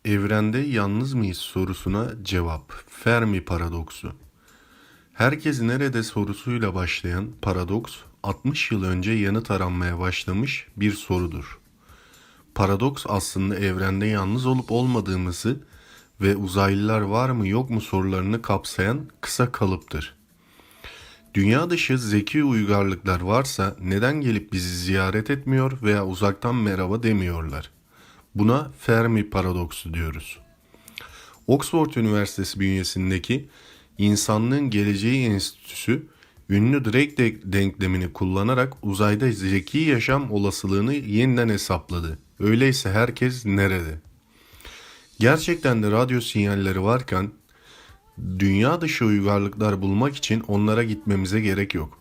Evrende yalnız mıyız sorusuna cevap. Fermi paradoksu. Herkes nerede sorusuyla başlayan paradoks, 60 yıl önce yanıt aranmaya başlamış bir sorudur. Paradoks aslında evrende yalnız olup olmadığımızı ve uzaylılar var mı yok mu sorularını kapsayan kısa kalıptır. Dünya dışı zeki uygarlıklar varsa neden gelip bizi ziyaret etmiyor veya uzaktan merhaba demiyorlar? Buna Fermi paradoksu diyoruz. Oxford Üniversitesi bünyesindeki İnsanlığın Geleceği Enstitüsü, ünlü Drake denklemini kullanarak uzayda zeki yaşam olasılığını yeniden hesapladı. Öyleyse herkes nerede? Gerçekten de radyo sinyalleri varken dünya dışı uygarlıklar bulmak için onlara gitmemize gerek yok.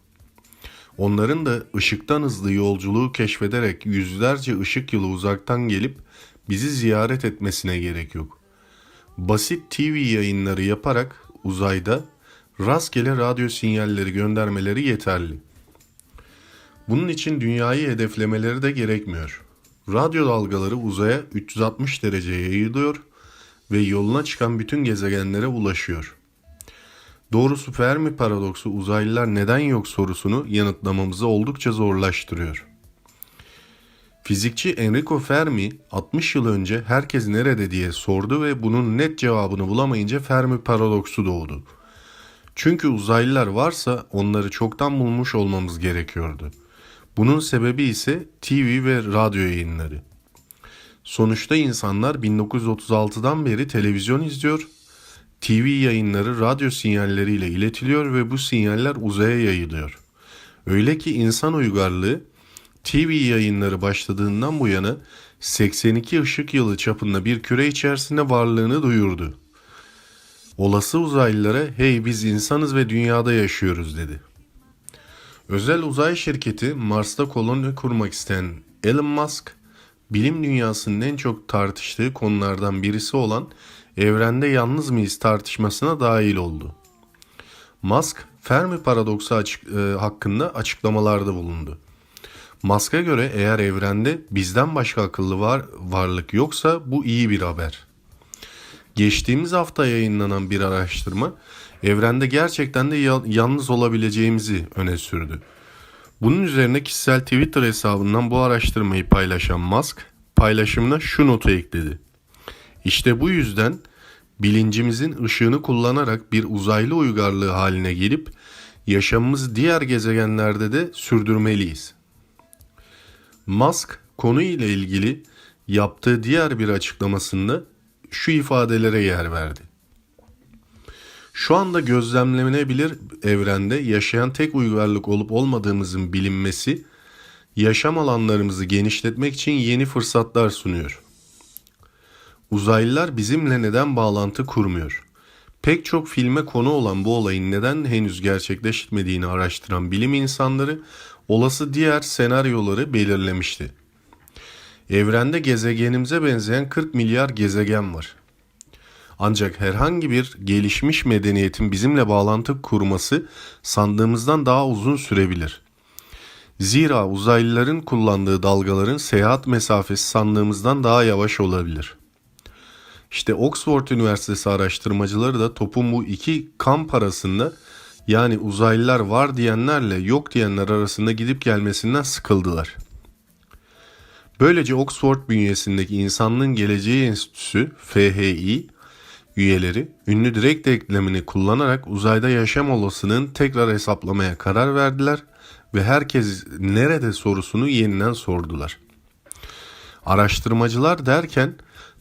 Onların da ışıktan hızlı yolculuğu keşfederek yüzlerce ışık yılı uzaktan gelip bizi ziyaret etmesine gerek yok. Basit TV yayınları yaparak uzayda rastgele radyo sinyalleri göndermeleri yeterli. Bunun için dünyayı hedeflemeleri de gerekmiyor. Radyo dalgaları uzaya 360 derece yayılıyor ve yoluna çıkan bütün gezegenlere ulaşıyor. Doğrusu Fermi paradoksu uzaylılar neden yok sorusunu yanıtlamamızı oldukça zorlaştırıyor. Fizikçi Enrico Fermi 60 yıl önce herkes nerede diye sordu ve bunun net cevabını bulamayınca Fermi paradoksu doğdu. Çünkü uzaylılar varsa onları çoktan bulmuş olmamız gerekiyordu. Bunun sebebi ise TV ve radyo yayınları. Sonuçta insanlar 1936'dan beri televizyon izliyor, TV yayınları radyo sinyalleriyle iletiliyor ve bu sinyaller uzaya yayılıyor. Öyle ki insan uygarlığı TV yayınları başladığından bu yana 82 ışık yılı çapında bir küre içerisinde varlığını duyurdu. Olası uzaylılara hey biz insanız ve dünyada yaşıyoruz dedi. Özel uzay şirketi Mars'ta koloni kurmak isteyen Elon Musk, bilim dünyasının en çok tartıştığı konulardan birisi olan evrende yalnız mıyız tartışmasına dahil oldu. Musk, Fermi paradoksu hakkında açıklamalarda bulundu. Musk'a göre eğer evrende bizden başka akıllı varlık yoksa bu iyi bir haber. Geçtiğimiz hafta yayınlanan bir araştırma evrende gerçekten de yalnız olabileceğimizi öne sürdü. Bunun üzerine kişisel Twitter hesabından bu araştırmayı paylaşan Musk paylaşımına şu notu ekledi. İşte bu yüzden bilincimizin ışığını kullanarak bir uzaylı uygarlığı haline gelip yaşamımızı diğer gezegenlerde de sürdürmeliyiz. Musk konuyla ilgili yaptığı diğer bir açıklamasında şu ifadelere yer verdi. Şu anda gözlemlenebilir evrende yaşayan tek uygarlık olup olmadığımızın bilinmesi, yaşam alanlarımızı genişletmek için yeni fırsatlar sunuyor. Uzaylılar bizimle neden bağlantı kurmuyor? Pek çok filme konu olan bu olayın neden henüz gerçekleşmediğini araştıran bilim insanları olası diğer senaryoları belirlemişti. Evrende gezegenimize benzeyen 40 milyar gezegen var. Ancak herhangi bir gelişmiş medeniyetin bizimle bağlantı kurması sandığımızdan daha uzun sürebilir. Zira uzaylıların kullandığı dalgaların seyahat mesafesi sandığımızdan daha yavaş olabilir. İşte Oxford Üniversitesi araştırmacıları da topun bu iki kamp arasında, yani uzaylılar var diyenlerle yok diyenler arasında gidip gelmesinden sıkıldılar. Böylece Oxford bünyesindeki İnsanlığın Geleceği Enstitüsü FHI üyeleri ünlü Drake denklemini kullanarak uzayda yaşam olasılığını tekrar hesaplamaya karar verdiler ve herkes nerede sorusunu yeniden sordular. Araştırmacılar derken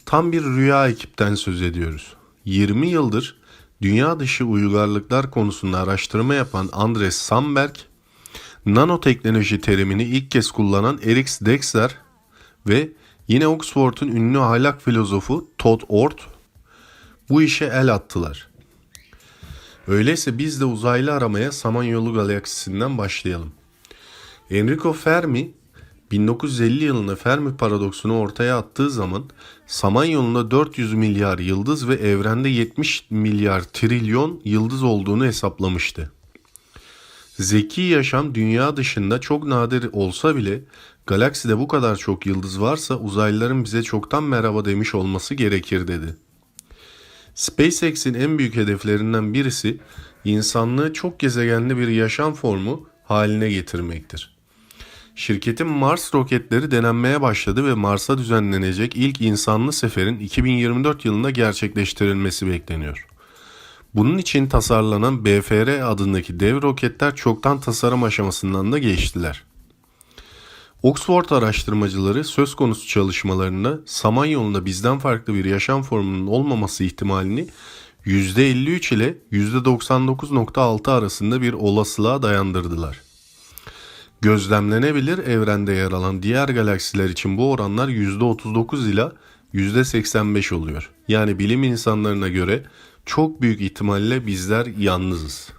tam bir rüya ekipten söz ediyoruz. 20 yıldır dünya dışı uygarlıklar konusunda araştırma yapan Andres Sandberg, nanoteknoloji terimini ilk kez kullanan Eric Dexter ve yine Oxford'un ünlü ahlak filozofu Todd Oort bu işe el attılar. Öyleyse biz de uzaylı aramaya Samanyolu galaksisinden başlayalım. Enrico Fermi 1950 yılında Fermi paradoksunu ortaya attığı zaman Samanyolu'nda 400 milyar yıldız ve evrende 70 milyar trilyon yıldız olduğunu hesaplamıştı. Zeki yaşam dünya dışında çok nadir olsa bile Galakside bu kadar çok yıldız varsa uzaylıların bize çoktan merhaba demiş olması gerekir dedi. SpaceX'in en büyük hedeflerinden birisi insanlığı çok gezegenli bir yaşam formu haline getirmektir. Şirketin Mars roketleri denenmeye başladı ve Mars'a düzenlenecek ilk insanlı seferin 2024 yılında gerçekleştirilmesi bekleniyor. Bunun için tasarlanan BFR adındaki dev roketler çoktan tasarım aşamasından da geçtiler. Oxford araştırmacıları söz konusu çalışmalarında Samanyolu'nda bizden farklı bir yaşam formunun olmaması ihtimalini %53 ile %99,6 arasında bir olasılığa dayandırdılar. Gözlemlenebilir evrende yer alan diğer galaksiler için bu oranlar %39 ila %85 oluyor. Yani bilim insanlarına göre çok büyük ihtimalle bizler yalnızız.